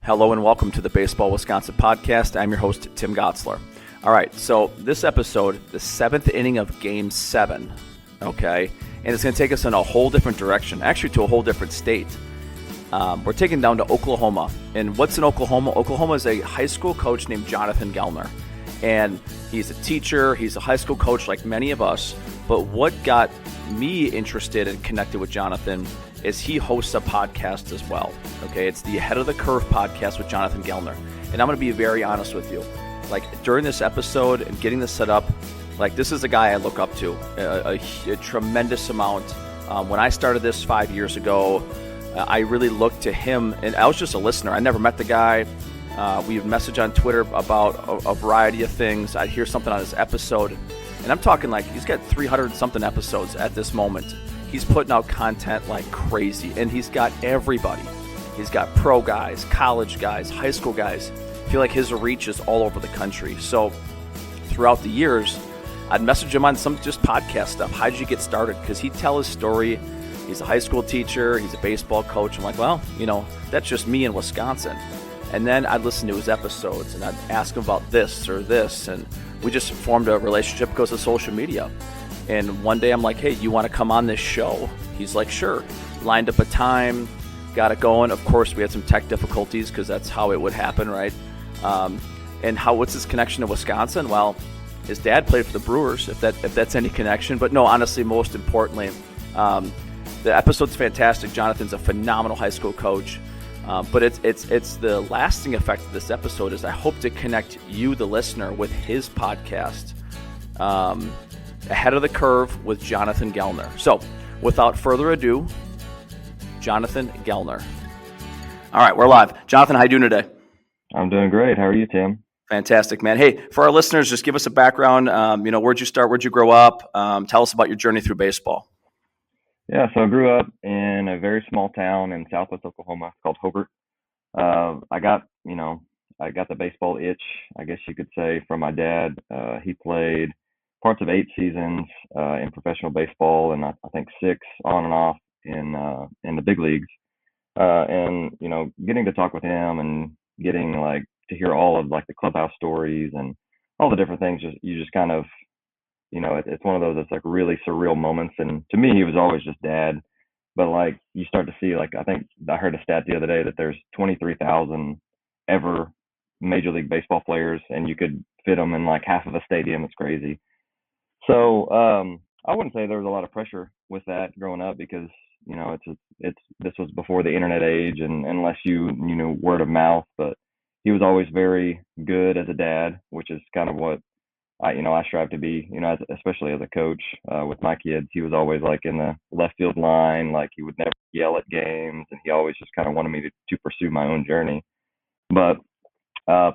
Hello and welcome to the Baseball Wisconsin podcast. I'm your host, Tim Gotzler. All right, so this episode, the seventh inning of Game 7, okay? And it's going to take us in a whole different direction, actually to a whole different state. We're taking down to Oklahoma. And what's in Oklahoma? Oklahoma is a high school coach named Jonathan Gelnar. And he's a teacher, he's a high school coach like many of us. But what got me interested and connected with Jonathan is he hosts a podcast as well. Okay, it's the Ahead of the Curve podcast with Jonathan Gelnar. And I'm going to be very honest with you. Like during this episode and getting this set up, like this is a guy I look up to a tremendous amount. When I started this 5 years ago, I really looked to him, and I was just a listener. I never met the guy. We would message on Twitter about a variety of things. I'd hear something on his episode, and I'm talking like he's got 300-something episodes at this moment. He's putting out content like crazy, and he's got everybody. He's got pro guys, college guys, high school guys. I feel like his reach is all over the country. So throughout the years, I'd message him on some just podcast stuff. How did you get started? Because he'd tell his story. He's a high school teacher. He's a baseball coach. I'm like, well, that's just me in Wisconsin. And then I'd listen to his episodes, and I'd ask him about this or this. And we just formed a relationship because of social media. And one day I'm like, hey, you want to come on this show? He's like, sure. Lined up a time, got it going. Of course, we had some tech difficulties because that's how it would happen, right? And what's his connection to Wisconsin? Well, his dad played for the Brewers, if that's any connection. But no, honestly, most importantly, the episode's fantastic. Jonathan's a phenomenal high school coach. But it's the lasting effect of this episode is I hope to connect you, the listener, with his podcast. Ahead of the Curve with Jonathan Gelnar. So, without further ado, Jonathan Gelnar. All right, we're live. Jonathan, how you doing today? I'm doing great. How are you, Tim? Fantastic, man. Hey, for our listeners, just give us a background. Where'd you start? Where'd you grow up? Tell us about your journey through baseball. Yeah, so I grew up in a very small town in southwest Oklahoma called Hobart. I got the baseball itch, I guess you could say, from my dad. He played parts of 8 seasons in professional baseball, and I think 6 on and off in the big leagues. And getting to talk with him and getting to hear all of the clubhouse stories and all the different things, you just kind of, it's one of those that's really surreal moments. And to me, he was always just dad. But you start to see, I think I heard a stat the other day that there's 23,000 ever Major League Baseball players, and you could fit them in half of a stadium. It's crazy. So I wouldn't say there was a lot of pressure with that growing up because this was before the internet age, and unless you knew word of mouth. But he was always very good as a dad, which is kind of what I strive to be. Especially as a coach with my kids, he was always in the left field line. He would never yell at games, and he always just kind of wanted me to pursue my own journey. But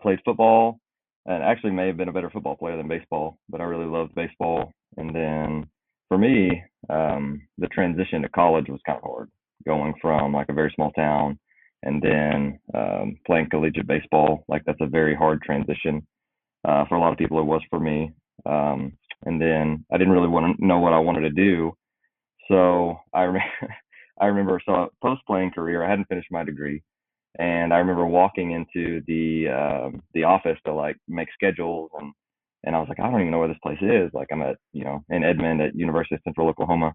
played football. And actually may have been a better football player than baseball, but I really loved baseball. And then for me, the transition to college was kind of hard, going from a very small town and then playing collegiate baseball. That's a very hard transition. For a lot of people, it was for me. And then I didn't really want to know what I wanted to do. So I remember, post-playing career, I hadn't finished my degree. And I remember walking into the office to make schedules, and I was like, I don't even know where this place is. I'm at in Edmond at University of Central Oklahoma,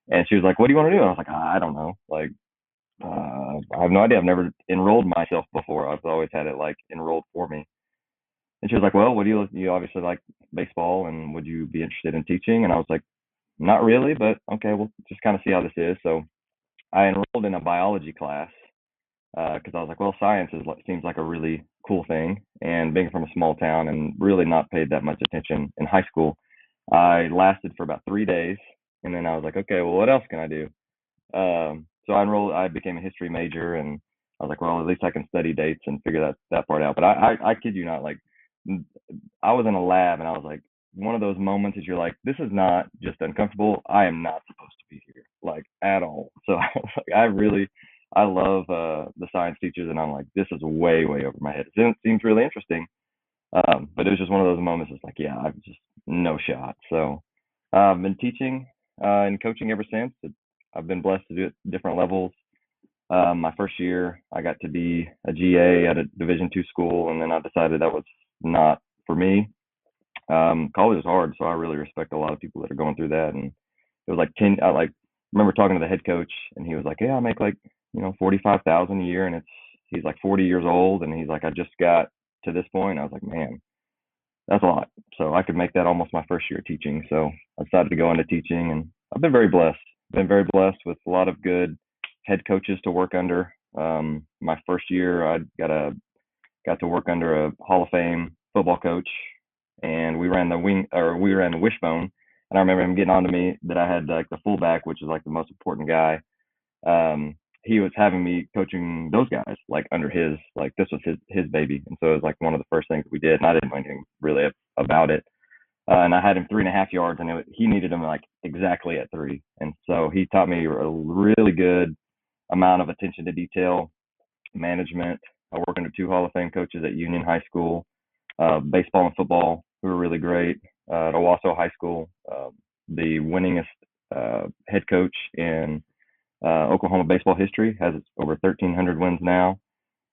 and she was like, what do you want to do? And I was like, I don't know. I have no idea. I've never enrolled myself before. I've always had it enrolled for me. And she was like, well, what do you obviously like baseball, and would you be interested in teaching? And I was like, not really, but okay, we'll just kind of see how this is. So I enrolled in a biology class. Because I was like, well, science seems like a really cool thing. And being from a small town and really not paid that much attention in high school, I lasted for about 3 days. And then I was like, okay, well, what else can I do? So I became a history major, and I was like, well, at least I can study dates and figure that part out. But I kid you not, I was in a lab, and I was like, one of those moments is you're like, this is not just uncomfortable. I am not supposed to be here, at all. So I was like, I love the science teachers, and I'm like, this is way, way over my head. It seems really interesting, but it was just one of those moments. It's yeah, I've just no shot. So I've been teaching and coaching ever since. I've been blessed to do it at different levels. My first year, I got to be a GA at a Division II school, and then I decided that was not for me. College is hard, so I really respect a lot of people that are going through that. And it was like 10. I remember talking to the head coach, and he was like, "Yeah, I make like 45,000 a year, and he's like 40 years old, and he's like, I just got to this point." I was like, "Man, that's a lot." So I could make that almost my first year teaching. So I decided to go into teaching, and I've been very blessed. Been very blessed with a lot of good head coaches to work under. My first year, I got to work under a Hall of Fame football coach, and we ran the wishbone. And I remember him getting on to me that I had like the fullback, which is like the most important guy. He was having me coaching those guys like under his, like this was his baby, and so it was like one of the first things that we did, and I didn't know anything really about it. And I had him 3.5 yards, and he needed him like exactly at 3, and so he taught me a really good amount of attention to detail management. I work under 2 Hall of Fame coaches at Union High School, baseball and football, who were really great. At Owasso High School, the winningest head coach in Oklahoma baseball history, has over 1,300 wins now.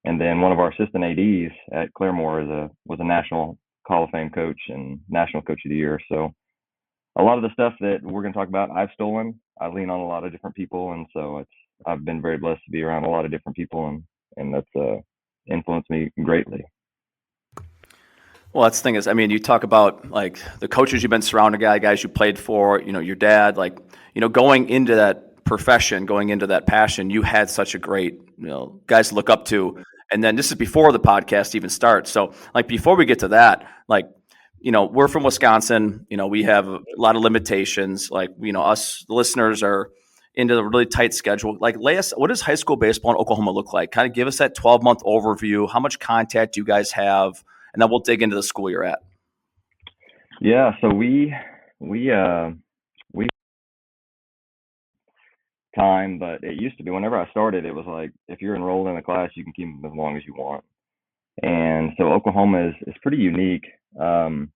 And then one of our assistant ADs at Claremore was a national Hall of Fame coach and national coach of the year. So a lot of the stuff that we're going to talk about, I've stolen. I lean on a lot of different people, and so I've been very blessed to be around a lot of different people, and that's influenced me greatly. Well, that's the thing is, I mean, you talk about like the coaches you've been surrounded by, guys you played for, your dad, like, going into that profession, going into that passion, you had such a great, guys to look up to. And then this is before the podcast even starts. So like before we get to that, like, we're from Wisconsin, we have a lot of limitations. Like, us the listeners are into the really tight schedule. Like, what does high school baseball in Oklahoma look like? Kind of give us that 12-month overview. How much contact do you guys have? And then we'll dig into the school you're at. Yeah, so we time, but it used to be whenever I started, it was like if you're enrolled in a class, you can keep them as long as you want. And so Oklahoma is pretty unique. Um,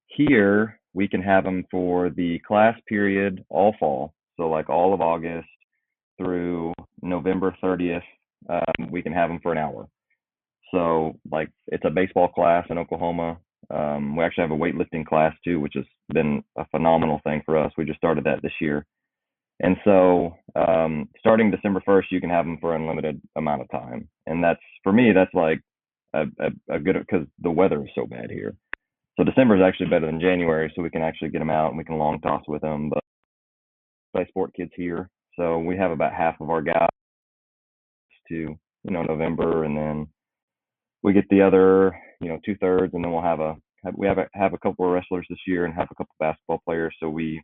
Here we can have them for the class period all fall, so like all of August through November 30th. We can have them for an hour. So like it's a baseball class in Oklahoma. We actually have a weightlifting class too, which has been a phenomenal thing for us. We just started that this year. And so, starting December 1st, you can have them for unlimited amount of time. And that's, for me, that's like a good, because the weather is so bad here. So December is actually better than January, so we can actually get them out and we can long toss with them. But play sport kids here. So we have about half of our guys to, November, and then we get the other, 2/3, and then we'll have a couple of wrestlers this year and have a couple of basketball players. So we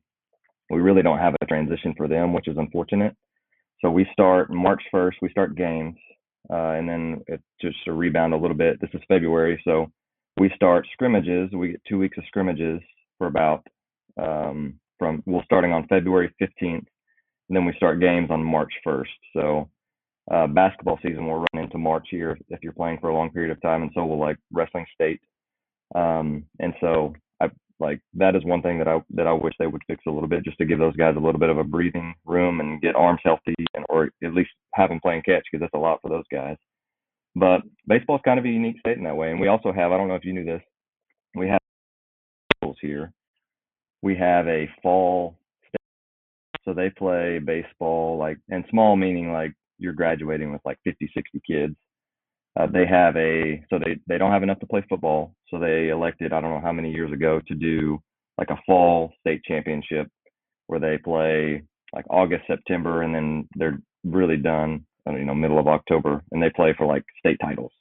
really don't have a transition for them, which is unfortunate. So we start March 1st, we start games, and then it's just a rebound a little bit. This is February, so we start scrimmages. We get 2 weeks of scrimmages for about starting on February 15th, and then we start games on March 1st. So basketball season will run into March here if you're playing for a long period of time, and so will like wrestling state. And so I like that is one thing that I wish they would fix a little bit, just to give those guys a little bit of a breathing room and get arms healthy, and or at least have them playing catch, because that's a lot for those guys. But baseball is kind of a unique state in that way. And we also have, I don't know if you knew this, we have schools here. We have a fall state, so they play baseball like, and small meaning like you're graduating with like 50, 60 kids. They don't have enough to play football, so they elected, I don't know how many years ago, to do like a fall state championship where they play like August, September, and then they're really done, middle of October, and they play for like state titles.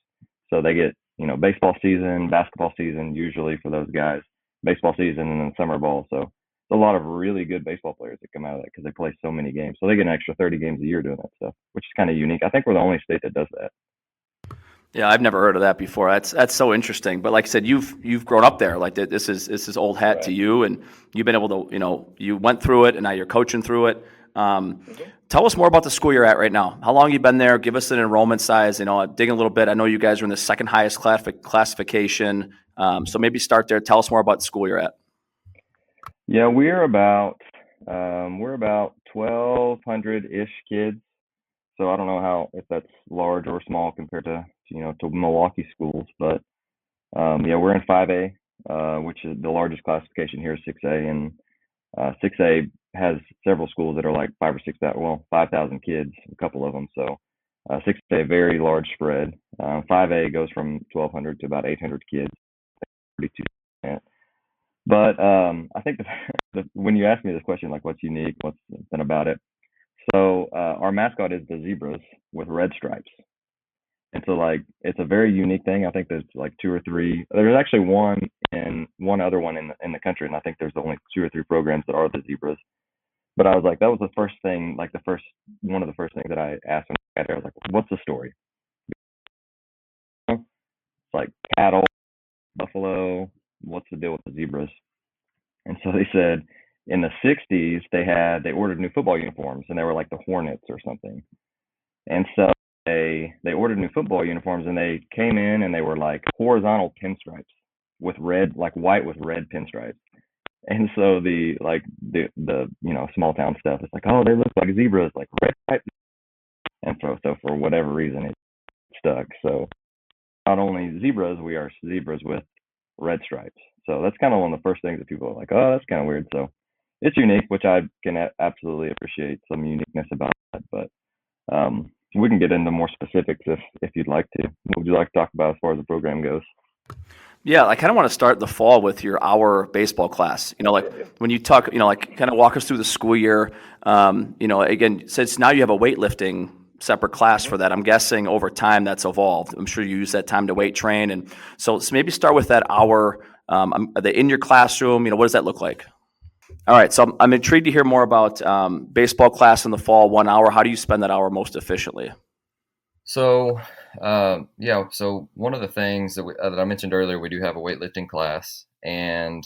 So they get, baseball season, basketball season, usually for those guys, baseball season, and then summer ball. So there's a lot of really good baseball players that come out of that because they play so many games. So they get an extra 30 games a year doing that stuff, which is kind of unique. I think we're the only state that does that. Yeah, I've never heard of that before. That's so interesting. But like I said, you've grown up there. Like this is old hat to Right. you, and you've been able to, you went through it, and now you're coaching through it. Tell us more about the school you're at right now. How long you've been there? Give us an enrollment size. Digging a little bit. I know you guys are in the second highest classification. So maybe start there. Tell us more about the school you're at. Yeah, we're about 1,200 ish kids. So I don't know if that's large or small compared to to Milwaukee schools, but yeah, we're in 5A, which is the largest classification here is 6A, and 6A has several schools that are like 5,000 kids, a couple of them. So 6A, very large spread. 5A goes from 1,200 to about 800 kids, 32%. But I think when you ask me this question, like what's unique, what's something about it? So our mascot is the zebras with red stripes. And so like it's a very unique thing. I think there's like two or three. There's actually one other one in the country, and I think there's only two or three programs that are the zebras. But I was like, that was the first thing, like the first one of the first things that I asked when I got there. I was like, what's the story? It's like cattle, buffalo. What's the deal with the zebras? And so they said in the '60s they ordered new football uniforms, and they were like the Hornets or something. And so they ordered new football uniforms, and they came in and they were like horizontal pinstripes with red, like white with red pinstripes. And so the small town stuff, it's like, oh, they look like zebras, like red stripes. And so for whatever reason it stuck. So not only zebras, we are zebras with red stripes. So that's kind of one of the first things that people are like, oh, that's kind of weird. So it's unique, which I can absolutely appreciate some uniqueness about that. But we can get into more specifics if you'd like to. What would you like to talk about as far as the program goes? Yeah, I kind of want to start the fall with your hour baseball class. Like when you talk, like kind of walk us through the school year. Again, since now you have a weightlifting separate class for that, I'm guessing over time that's evolved. I'm sure you use that time to weight train, and so maybe start with that hour. Are they in your classroom? What does that look like? All right, so I'm intrigued to hear more about baseball class in the fall. 1 hour. How do you spend that hour most efficiently? So, yeah. So one of the things that I mentioned earlier, we do have a weightlifting class, and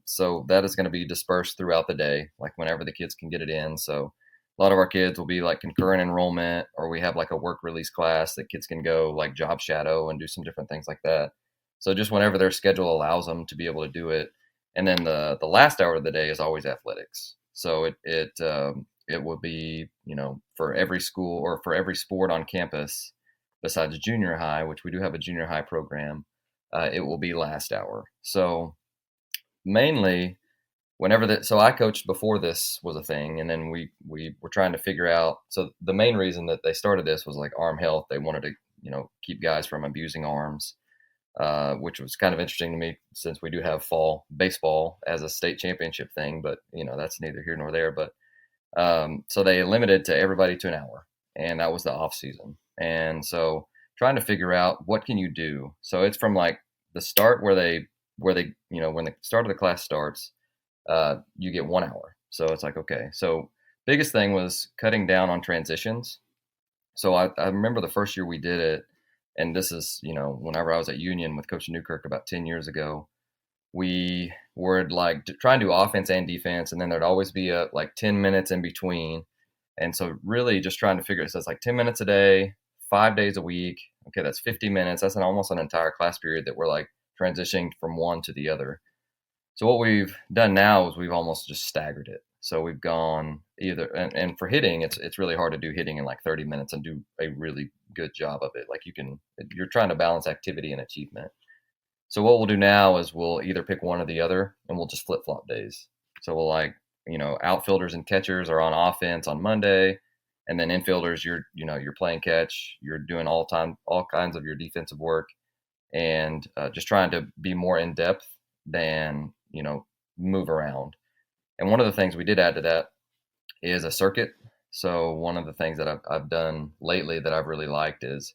so that is going to be dispersed throughout the day, like whenever the kids can get it in. So a lot of our kids will be like concurrent enrollment, or we have like a work release class that kids can go like job shadow and do some different things like that. So just whenever their schedule allows them to be able to do it, and then the last hour of the day is always athletics. So it will be, for every school or for every sport on campus besides junior high, which we do have a junior high program. It will be last hour. So mainly so I coached before this was a thing, and then we were trying to figure out. So the main reason that they started this was like arm health. They wanted to, keep guys from abusing arms, which was kind of interesting to me since we do have fall baseball as a state championship thing, but that's neither here nor there. But so they limited to everybody to an hour, and that was the off season. And so trying to figure out what can you do. So it's from like the start where they when the start of the class starts, you get 1 hour. So it's like, okay. So biggest thing was cutting down on transitions. So I remember the first year we did it, and this is whenever I was at Union with Coach Newkirk about 10 years ago. We were like trying to do offense and defense, and then there'd always be like 10 minutes in between. And so really just trying to figure it. So it's like 10 minutes a day, 5 days a week. Okay, that's 50 minutes. That's almost an entire class period that we're like transitioning from one to the other. So what we've done now is we've almost just staggered it. So we've gone either, and for hitting, it's really hard to do hitting in like 30 minutes and do a really good job of it. Like you're trying to balance activity and achievement. So what we'll do now is we'll either pick one or the other, and we'll just flip flop days. So we'll outfielders and catchers are on offense on Monday, and then infielders you're playing catch, you're doing all kinds of your defensive work, and just trying to be more in depth than move around. And one of the things we did add to that is a circuit. So one of the things that I've done lately that I've really liked is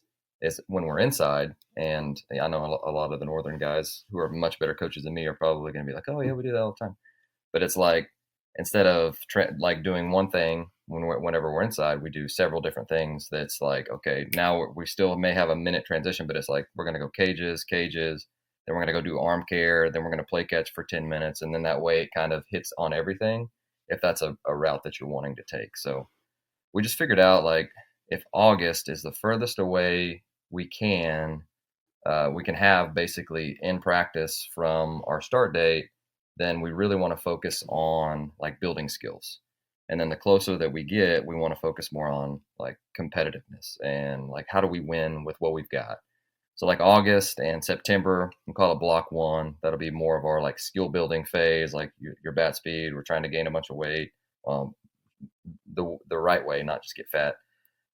when we're inside, and I know a lot of the northern guys who are much better coaches than me are probably going to be like, oh yeah, we do that all the time. But it's like instead of like doing one thing whenever we're inside, we do several different things. That's like, okay, now we still may have a minute transition, but it's like we're going to go cages, then we're going to go do arm care, then we're going to play catch for 10 minutes, and then that way it kind of hits on everything if that's a route that you're wanting to take. So we just figured out like if August is the furthest away we can have basically in practice from our start date, then we really want to focus on like building skills. And then the closer that we get, we want to focus more on like competitiveness and like how do we win with what we've got. So like August and September, we call it block one. That'll be more of our like skill building phase, like your bat speed. We're trying to gain a bunch of weight, um, the right way, not just get fat.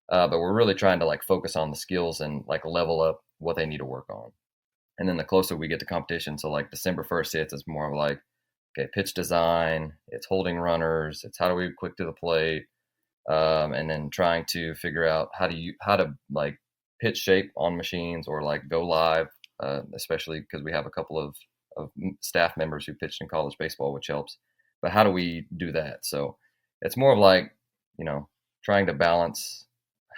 But we're really trying to like focus on the skills and like level up what they need to work on. And then the closer we get to competition, so like December 1st hits, it's more of like, okay, pitch design, it's holding runners, it's how do we quick to the plate, and then trying to figure out how to like pitch shape on machines or like go live, especially because we have a couple of staff members who pitched in college baseball, which helps. But how do we do that? So it's more of like, you know, trying to balance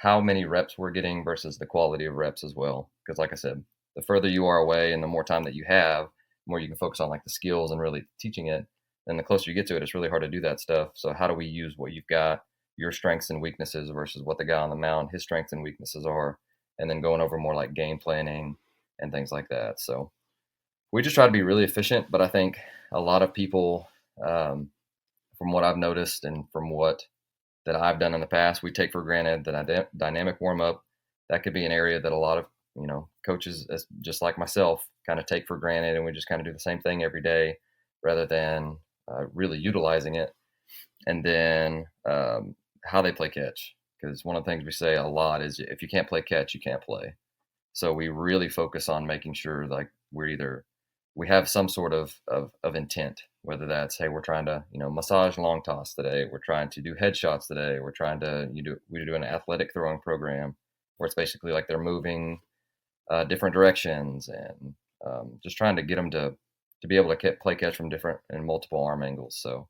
how many reps we're getting versus the quality of reps as well. Because like I said, the further you are away and the more time that you have, the more you can focus on like the skills and really teaching it. And the closer you get to it, it's really hard to do that stuff. So how do we use what you've got, your strengths and weaknesses versus what the guy on the mound, his strengths and weaknesses are, and then going over more like game planning and things like that. So we just try to be really efficient. But I think a lot of people, from what I've noticed and from what that I've done in the past, we take for granted that dynamic warm up. That could be an area that a lot of coaches, just like myself, kind of take for granted, and we just kind of do the same thing every day rather than really utilizing it. And then how they play catch, because one of the things we say a lot is if you can't play catch, you can't play. So we really focus on making sure like we have some sort of intent, whether that's, hey, we're trying to massage long toss today, we're trying to do headshots today, we're trying to we do an athletic throwing program where it's basically like they're moving different directions and just trying to get them to be able to play catch from different and multiple arm angles. So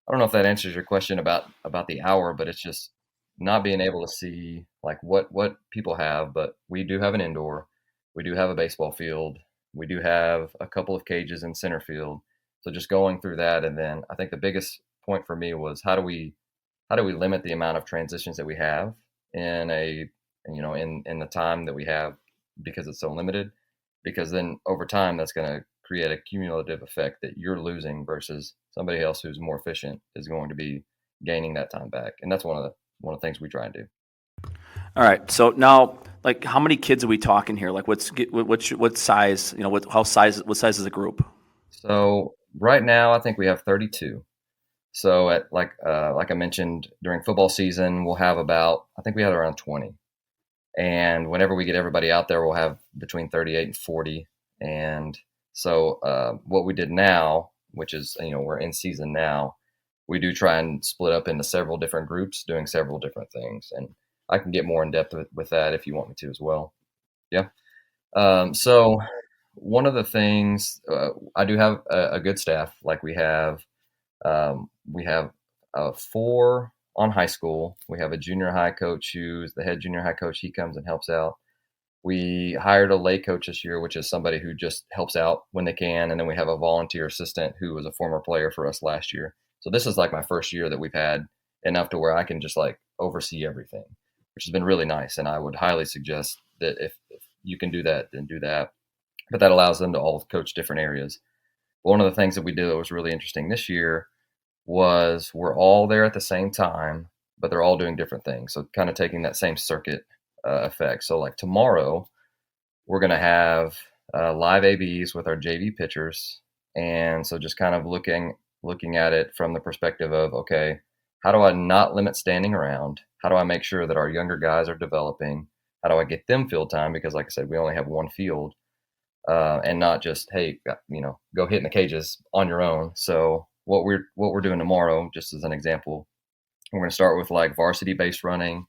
I don't know if that answers your question about the hour, but it's just not being able to see like what people have. But we do have an indoor, we do have a baseball field, we do have a couple of cages in center field. So just going through that, and then I think the biggest point for me was how do we limit the amount of transitions that we have in in the time that we have, because it's so limited, because then over time that's going to create a cumulative effect that you're losing versus somebody else who's more efficient is going to be gaining that time back. And that's one of the things we try and do. All right. So now, like, how many kids are we talking here? Like, what size? What size is the group? So right now, I think we have 32. So at like I mentioned, during football season, we'll have I think we had around 20. And whenever we get everybody out there, we'll have between 38 and 40. And so what we did now, which is, we're in season now, we do try and split up into several different groups doing several different things. And I can get more in depth with that if you want me to as well. Yeah. So one of the things, I do have a good staff. Like we have 4 on high school. We have a junior high coach who's the head junior high coach. He comes and helps out. We hired a lay coach this year, which is somebody who just helps out when they can. And then we have a volunteer assistant who was a former player for us last year. So this is like my first year that we've had enough to where I can just like oversee everything, which has been really nice. And I would highly suggest that if you can do that, then do that. But that allows them to all coach different areas. One of the things that we did that was really interesting this year was we're all there at the same time, but they're all doing different things. So kind of taking that same circuit effect. So like tomorrow, we're going to have live ABs with our JV pitchers. And so just kind of looking at it from the perspective of, okay, how do I not limit standing around? How do I make sure that our younger guys are developing? How do I get them field time? Because like I said, we only have one field. And not just, hey, go hit in the cages on your own. So what we're doing tomorrow, just as an example, we're going to start with like varsity base running.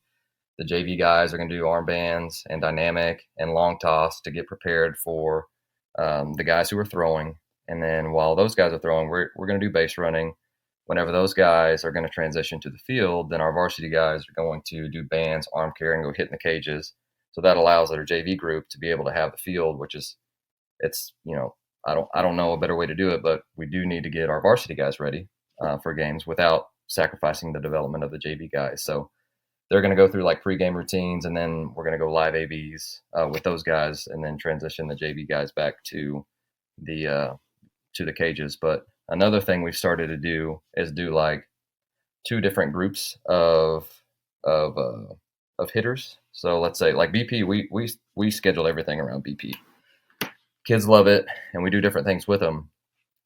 The JV guys are going to do armbands and dynamic and long toss to get prepared for the guys who are throwing. And then while those guys are throwing, we're going to do base running. Whenever those guys are going to transition to the field, then our varsity guys are going to do bands, arm carry, and go hit in the cages. So that allows our JV group to be able to have the field, which is, I don't know a better way to do it, but we do need to get our varsity guys ready for games without sacrificing the development of the JV guys. So they're going to go through like pregame routines, and then we're going to go live ABs with those guys, and then transition the JV guys back to the cages. But another thing we've started to do is do like two different groups of uh, of hitters. So let's say like BP, we schedule everything around BP. Kids love it, and we do different things with them.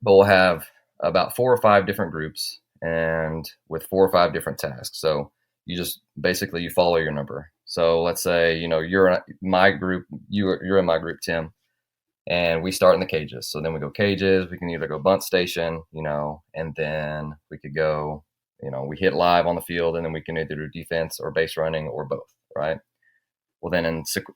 But we'll have about 4 or 5 different groups, and with 4 or 5 different tasks. So you just basically you follow your number. So let's say you're in my group, you're in my group, Tim, and we start in the cages. So then we go cages. We can either go bunt station, and then we could go, we hit live on the field, and then we can either do defense or base running or both, right? Well, then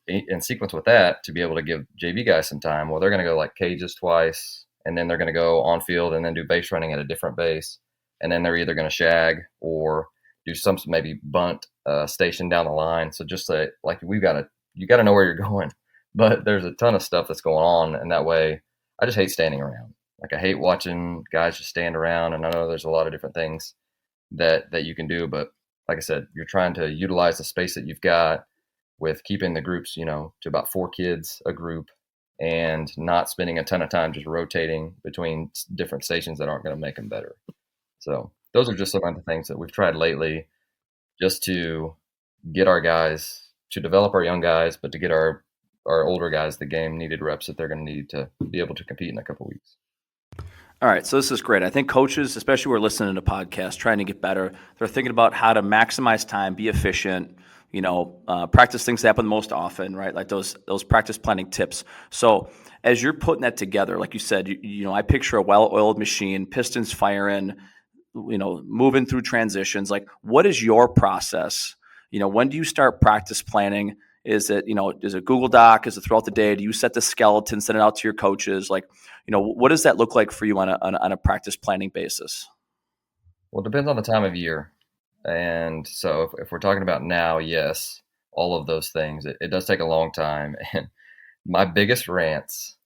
in sequence with that, to be able to give JV guys some time, well, they're going to go like cages twice, and then they're going to go on field and then do base running at a different base, and then they're either going to shag or do some maybe bunt station down the line. So just say like you got to know where you're going, but there's a ton of stuff that's going on, and that way, I just hate standing around. Like I hate watching guys just stand around, and I know there's a lot of different things that you can do, but like I said, you're trying to utilize the space that you've got with keeping the groups, to about 4 kids a group and not spending a ton of time just rotating between different stations that aren't going to make them better. So those are just some of the things that we've tried lately just to get our guys to develop our young guys, but to get our older guys the game needed reps that they're going to need to be able to compete in a couple weeks. All right, so this is great. I think coaches, especially who are listening to podcasts, trying to get better, they're thinking about how to maximize time, be efficient, practice things that happen most often, right? Like those practice planning tips. So as you're putting that together, like you said, I picture a well-oiled machine, pistons firing, moving through transitions. Like, what is your process? When do you start practice planning? Is it, is it Google Doc? Is it throughout the day? Do you set the skeleton, send it out to your coaches? Like, what does that look like for you on a practice planning basis? Well, it depends on the time of year. And so if we're talking about now, yes, all of those things, it does take a long time. And my biggest rants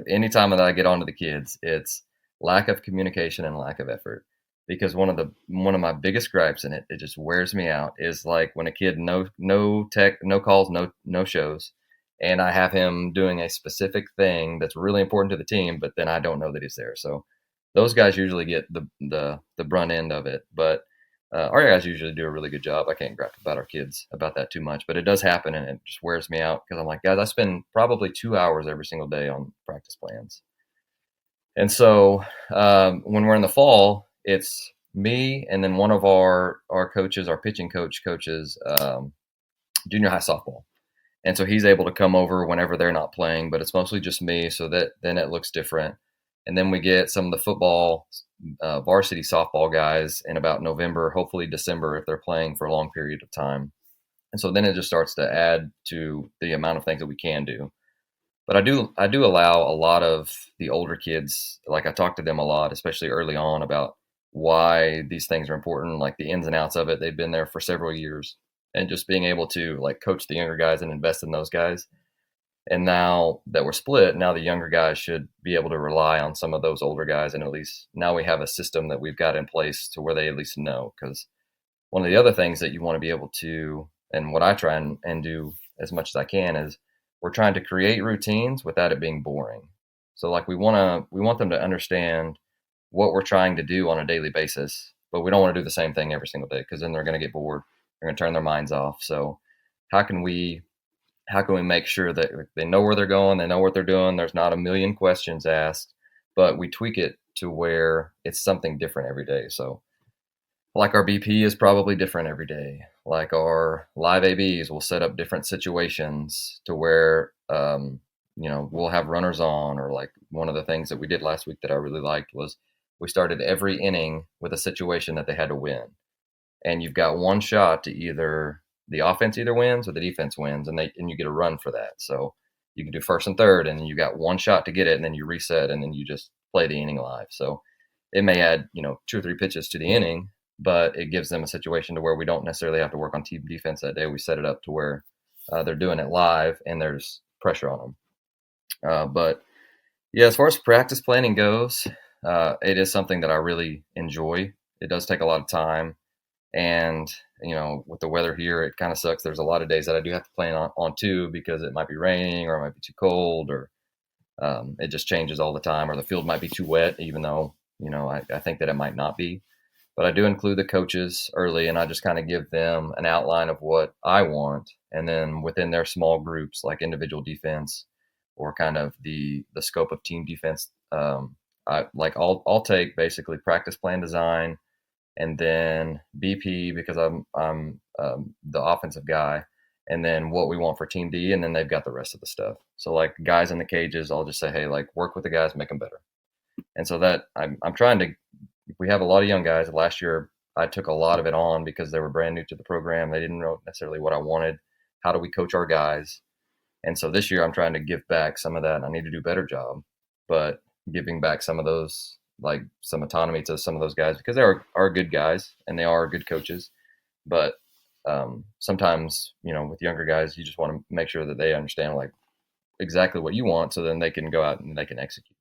anytime that I get onto the kids, it's lack of communication and lack of effort. Because one of my biggest gripes, and it just wears me out, is like when a kid no tech, no calls, no shows, and I have him doing a specific thing that's really important to the team, but then I don't know that he's there. So those guys usually get the brunt end of it, but our guys usually do a really good job. I can't gripe about our kids about that too much, but it does happen, and it just wears me out because I'm like, guys, I spend probably 2 hours every single day on practice plans. And so when we're in the fall, it's me and then one of our coaches, our pitching coaches junior high softball. And so he's able to come over whenever they're not playing, but it's mostly just me. So that then it looks different. And then we get some of the football varsity softball guys in about November, hopefully December, if they're playing for a long period of time. And so then it just starts to add to the amount of things that we can do. But I do allow a lot of the older kids, like I talk to them a lot, especially early on, about why these things are important, like the ins and outs of it. They've been there for several years, and just being able to like coach the younger guys and invest in those guys. And now that we're split, now the younger guys should be able to rely on some of those older guys, and at least now we have a system that we've got in place to where they at least know. Because one of the other things that you want to be able to, and what I try and do as much as I can, is we're trying to create routines without it being boring. So like we want them to understand what we're trying to do on a daily basis, but we don't want to do the same thing every single day because then they're going to get bored. They're going to turn their minds off. So how can we make sure that they know where they're going, they know what they're doing, there's not a million questions asked, but we tweak it to where it's something different every day. So like our BP is probably different every day. Like our live ABs will set up different situations to where, we'll have runners on, or like one of the things that we did last week that I really liked was we started every inning with a situation that they had to win. And you've got one shot to either the offense either wins or the defense wins, and you get a run for that. So you can do first and third, and you got one shot to get it, and then you reset, and then you just play the inning live. So it may add, 2 or 3 pitches to the inning, but it gives them a situation to where we don't necessarily have to work on team defense that day. We set it up to where they're doing it live and there's pressure on them. But yeah, as far as practice planning goes, it is something that I really enjoy. It does take a lot of time. And, with the weather here, it kind of sucks. There's a lot of days that I do have to plan on too, because it might be raining or it might be too cold, or it just changes all the time, or the field might be too wet, even though, I think that it might not be. but I do include the coaches early, and I just kind of give them an outline of what I want, and then within their small groups, like individual defense or kind of the scope of team defense, I'll take basically practice plan design, and then BP because I'm the offensive guy, and then what we want for team D, and then they've got the rest of the stuff. So like guys in the cages, I'll just say, hey, like work with the guys, make them better. And so that I'm trying to. We have a lot of young guys. Last year, I took a lot of it on because they were brand new to the program. They didn't know necessarily what I wanted. How do we coach our guys? And so this year, I'm trying to give back some of that. I need to do a better job, but giving back some of those, like some autonomy to some of those guys because they are good guys and they are good coaches. But sometimes, with younger guys, you just want to make sure that they understand like exactly what you want, so then they can go out and they can execute.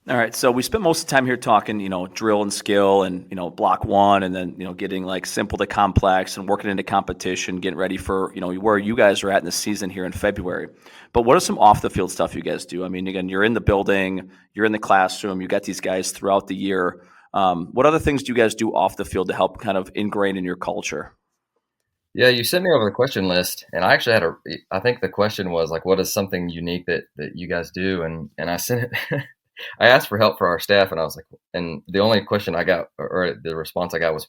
All right, so we spent most of the time here talking, drill and skill and, block one and then, getting like simple to complex and working into competition, getting ready for, where you guys are at in the season here in February. But what are some off the field stuff you guys do? I mean, again, you're in the building, you're in the classroom, you got these guys throughout the year. What other things do you guys do off the field to help kind of ingrain in your culture? Yeah, you sent me over the question list, and I actually I think the question was like, what is something unique that you guys do? And I sent it, I asked for help for our staff, and I was like, and the only question I got, or the response I got was,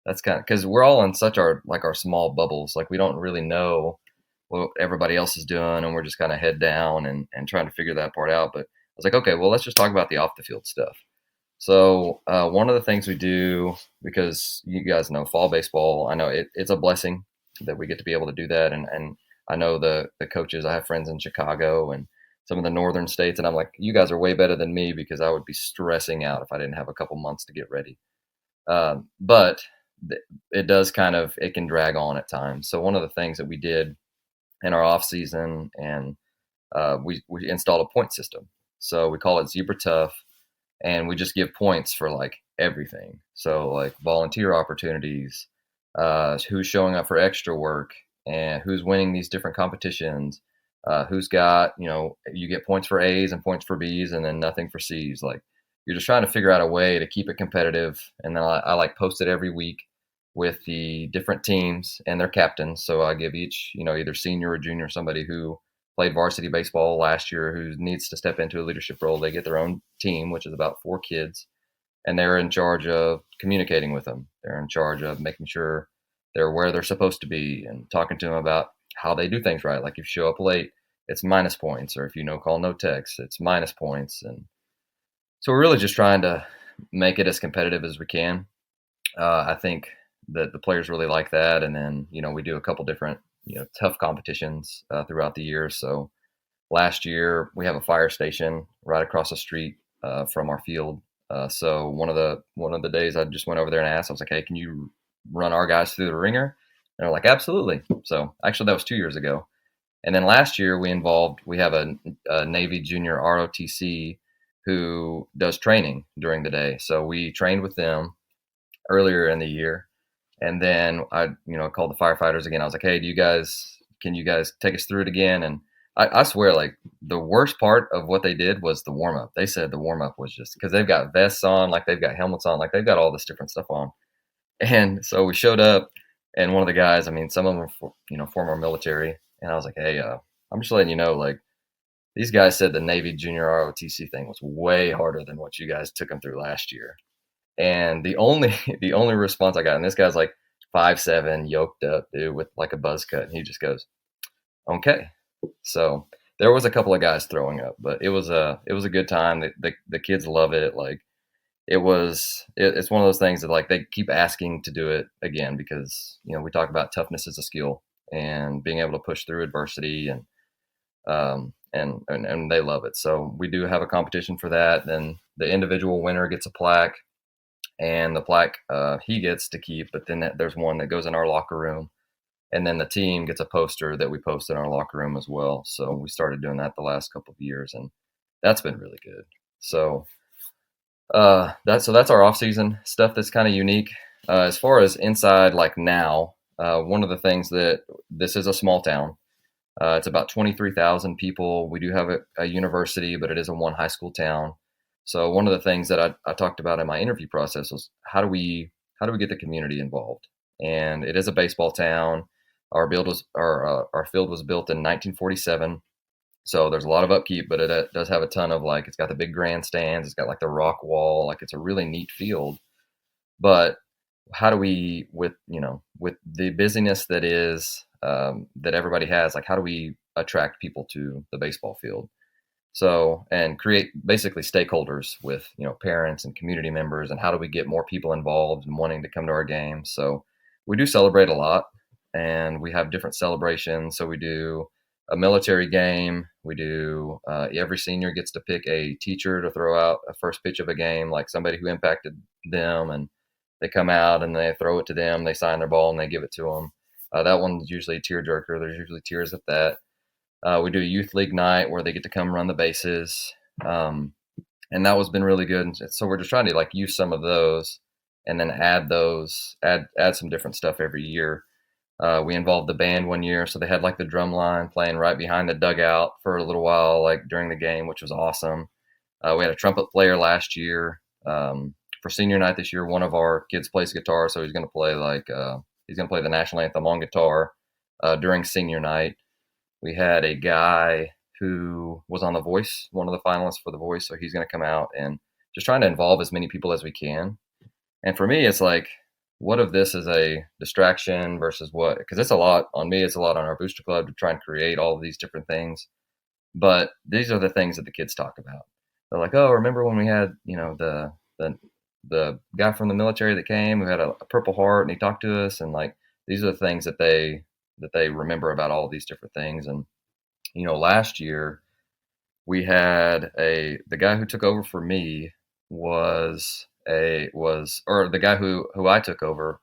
that's kind of, because we're all in such our small bubbles. Like we don't really know what everybody else is doing, and we're just kind of head down and trying to figure that part out. But I was like, okay, well, let's just talk about the off the field stuff. So one of the things we do, because you guys know fall baseball, I know it's a blessing that we get to be able to do that. And I know the coaches, I have friends in Chicago and some of the northern states, and I'm like, you guys are way better than me because I would be stressing out if I didn't have a couple months to get ready. But it does it can drag on at times. So one of the things that we did in our off season, and we installed a point system. So we call it Zebra Tough, and we just give points for like everything. So like volunteer opportunities, who's showing up for extra work, and who's winning these different competitions. Who's got, you get points for A's and points for B's and then nothing for C's. Like you're just trying to figure out a way to keep it competitive. And then I like post it every week with the different teams and their captains. So I give each, either senior or junior, somebody who played varsity baseball last year who needs to step into a leadership role. They get their own team, which is about 4 kids, and they're in charge of communicating with them. They're in charge of making sure they're where they're supposed to be and talking to them about how they do things right. Like if you show up late, it's minus points, or if you no call, no text, it's minus points. And so we're really just trying to make it as competitive as we can. I think that the players really like that. And then, we do a couple different, tough competitions throughout the year. So last year we have a fire station right across the street from our field. So one of the days I just went over there and asked, I was like, hey, can you run our guys through the ringer? And they're like, absolutely. So actually that was 2 years ago. And then last year we have a Navy junior ROTC who does training during the day. So we trained with them earlier in the year. And then I called the firefighters again. I was like, hey, can you guys take us through it again? And I swear, like the worst part of what they did was the warm up. They said the warm up was just because they've got vests on, like they've got helmets on, like they've got all this different stuff on. And so we showed up, and one of the guys, I mean, some of them are, former military. And I was like, hey, I'm just letting you know, like these guys said the Navy junior ROTC thing was way harder than what you guys took them through last year. And the only response I got, and this guy's like 5'7", yoked up dude with like a buzz cut, and he just goes, okay. So there was a couple of guys throwing up, but it was a good time. The kids love it. Like it's one of those things that like they keep asking to do it again because we talk about toughness as a skill and being able to push through adversity, and they love it. So we do have a competition for that. Then the individual winner gets a plaque, and the plaque he gets to keep. But then there's one that goes in our locker room. And then the team gets a poster that we post in our locker room as well. So we started doing that the last couple of years, and that's been really good. So that's our off-season stuff that's kind of unique. As far as inside, like now, one of the things that this is a small town. It's about 23,000 people. We do have a university, but it is a one high school town. So one of the things that I talked about in my interview process was how do we get the community involved? And it is a baseball town. Our field was built in 1947. So there's a lot of upkeep, but it does have a ton of like, it's got the big grandstands, it's got like the rock wall, like it's a really neat field. But how do we, with the busyness that is, that everybody has, like how do we attract people to the baseball field? So, and create basically stakeholders with, parents and community members, and how do we get more people involved and wanting to come to our games? So we do celebrate a lot, and we have different celebrations. So we do a military game. We do, every senior gets to pick a teacher to throw out a first pitch of a game, like somebody who impacted them, and they come out and they throw it to them, they sign their ball and they give it to them. That one's usually a tearjerker. There's usually tears at that. We do a youth league night where they get to come run the bases, and that was been really good. And so we're just trying to like use some of those, and then add some different stuff every year. We involved the band one year, so they had like the drum line playing right behind the dugout for a little while, like during the game, which was awesome. We had a trumpet player last year. For senior night this year, one of our kids plays guitar, so he's going to play the national anthem on guitar during senior night. We had a guy who was on The Voice, one of the finalists for The Voice, so he's going to come out, and just trying to involve as many people as we can. And for me, it's like, what if this is a distraction versus what? Because it's a lot on me, it's a lot on our booster club to try and create all of these different things. But these are the things that the kids talk about. They're like, oh, remember when we had, the guy from the military that came who had a Purple Heart and he talked to us, and like these are the things that they remember about all of these different things. And last year we had the guy who took over for me or the guy who I took over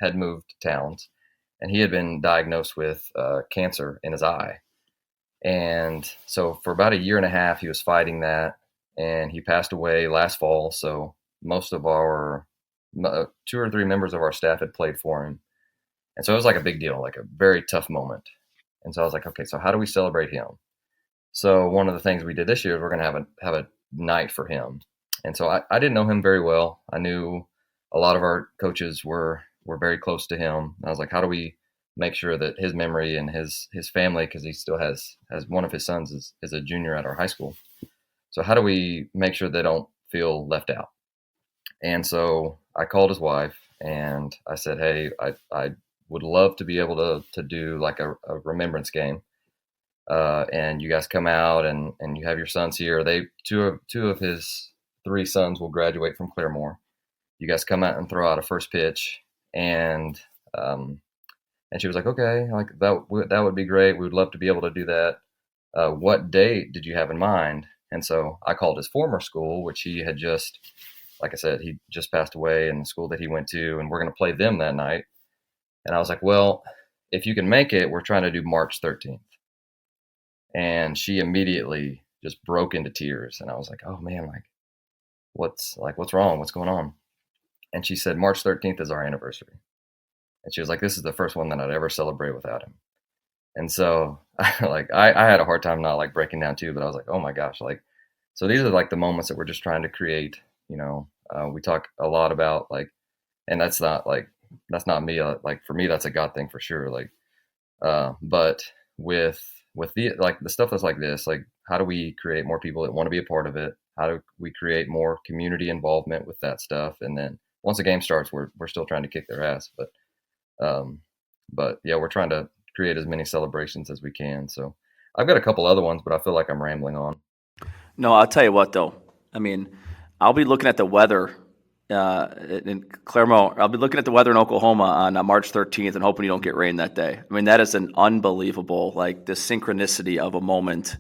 had moved towns, and he had been diagnosed with cancer in his eye. And so for about a year and a half he was fighting that, and he passed away last fall. So most of our 2 or 3 members of our staff had played for him. And so it was like a big deal, like a very tough moment. And so I was like, okay, so how do we celebrate him? So one of the things we did this year is we're going to have a night for him. And so I didn't know him very well. I knew a lot of our coaches were very close to him. I was like, how do we make sure that his memory and his family, because he still has one of his sons is a junior at our high school. So how do we make sure they don't feel left out? And so I called his wife and I said, hey, I would love to be able to do like a remembrance game. And you guys come out and you have your sons here. Two of his 3 sons will graduate from Claremore. You guys come out and throw out a first pitch. And she was like, okay, like that would be great. We would love to be able to do that. What date did you have in mind? And so I called his former school, which he had just, like I said, he just passed away in the school that he went to, and we're going to play them that night. And I was like, well, if you can make it, we're trying to do March 13th. And she immediately just broke into tears. And I was like, oh man, what's wrong? What's going on? And she said, March 13th is our anniversary. And she was like, this is the first one that I'd ever celebrate without him. And so I had a hard time not like breaking down too, but I was like, oh my gosh, like, so these are like the moments that we're just trying to create. We talk a lot about like, and that's not me. Like for me, that's a God thing for sure. Like, but with the stuff that's like this, like how do we create more people that want to be a part of it? How do we create more community involvement with that stuff? And then once the game starts, we're still trying to kick their ass, but yeah, we're trying to create as many celebrations as we can. So I've got a couple other ones, but I feel like I'm rambling on. No, I'll tell you what, though. I mean, I'll be looking at the weather in Claremont. I'll be looking at the weather in Oklahoma on March 13th and hoping you don't get rain that day. I mean, that is an unbelievable, like the synchronicity of a moment.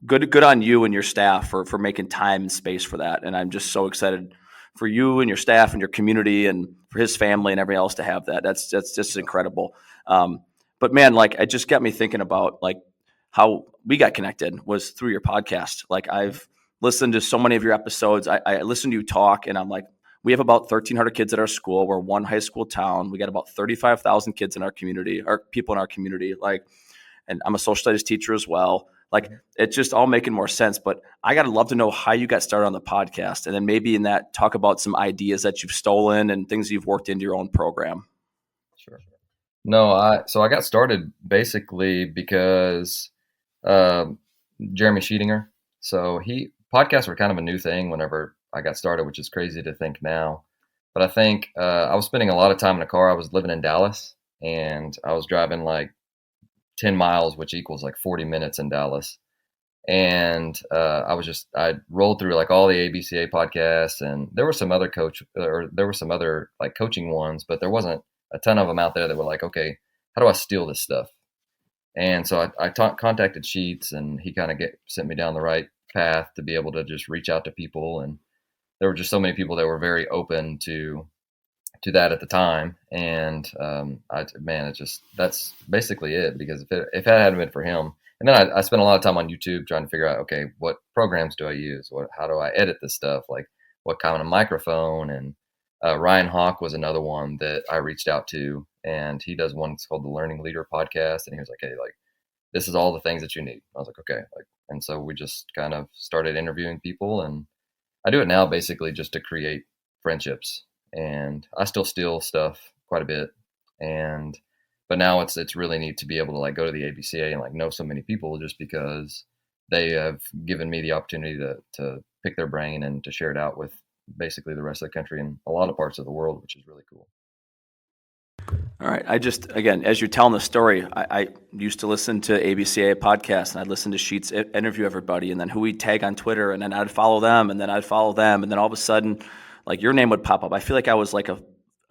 Good on you and your staff for making time and space for that. And I'm just so excited for you and your staff and your community and for his family and everybody else to have that. That's just incredible. But man, like it just got me thinking about like how we got connected was through your podcast. Like I've listened to so many of your episodes. I listened to you talk and I'm like, we have about 1,300 kids at our school. We're one high school town. We got about 35,000 kids in our community, our people in our community. Like and I'm a social studies teacher as well. Like, it's just all making more sense. But I gotta love to know how you got started on the podcast, and then maybe in that talk about some ideas that you've stolen and things you've worked into your own program. Sure. No, I got started basically because Jeremy Sheetinger. So podcasts were kind of a new thing whenever I got started, which is crazy to think now. But I think I was spending a lot of time in the car. I was living in Dallas, and I was driving like 10 miles, which equals like 40 minutes in Dallas. And I rolled through like all the ABCA podcasts, and there were some other like coaching ones, but there wasn't a ton of them out there that were like, okay, how do I steal this stuff? And so I contacted Sheets, and he kind of sent me down the right path to be able to just reach out to people. And there were just so many people that were very open to that at the time. And that's basically it, because if it hadn't been for him, and then I spent a lot of time on YouTube trying to figure out, okay, what programs do I use? How do I edit this stuff? Like, what kind of microphone? And Ryan Hawk was another one that I reached out to, and he does one. It's called the Learning Leader Podcast, and he was like, "Hey, like, this is all the things that you need." I was like, "Okay," like, and so we just kind of started interviewing people, and I do it now basically just to create friendships, and I still steal stuff quite a bit, but now it's really neat to be able to like go to the ABCA and like know so many people, just because they have given me the opportunity to pick their brain and to share it out with basically the rest of the country and a lot of parts of the world, which is really cool. All right. Again, as you're telling the story, I used to listen to ABCA podcasts, and I'd listen to Sheets interview everybody, and then who we'd tag on Twitter, and then I'd follow them, and then I'd follow them, and then all of a sudden, like, your name would pop up. I feel like I was like a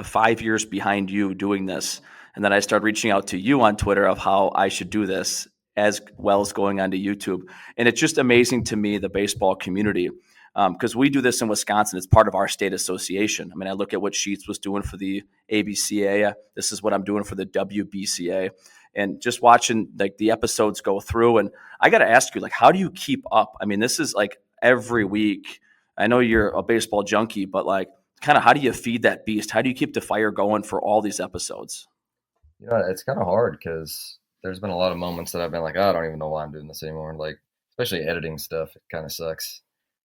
5 years behind you doing this, and then I started reaching out to you on Twitter of how I should do this, as well as going onto YouTube. And it's just amazing to me, the baseball community, because we do this in Wisconsin. It's part of our state association. I mean, I look at what Sheets was doing for the ABCA. This is what I'm doing for the WBCA. And just watching like the episodes go through, and I got to ask you, like, how do you keep up? I mean, this is like every week. I know you're a baseball junkie, but like, kind of how do you feed that beast? How do you keep the fire going for all these episodes? It's kind of hard because there's been a lot of moments that I've been like, oh, I don't even know why I'm doing this anymore. Like, especially editing stuff, it kind of sucks.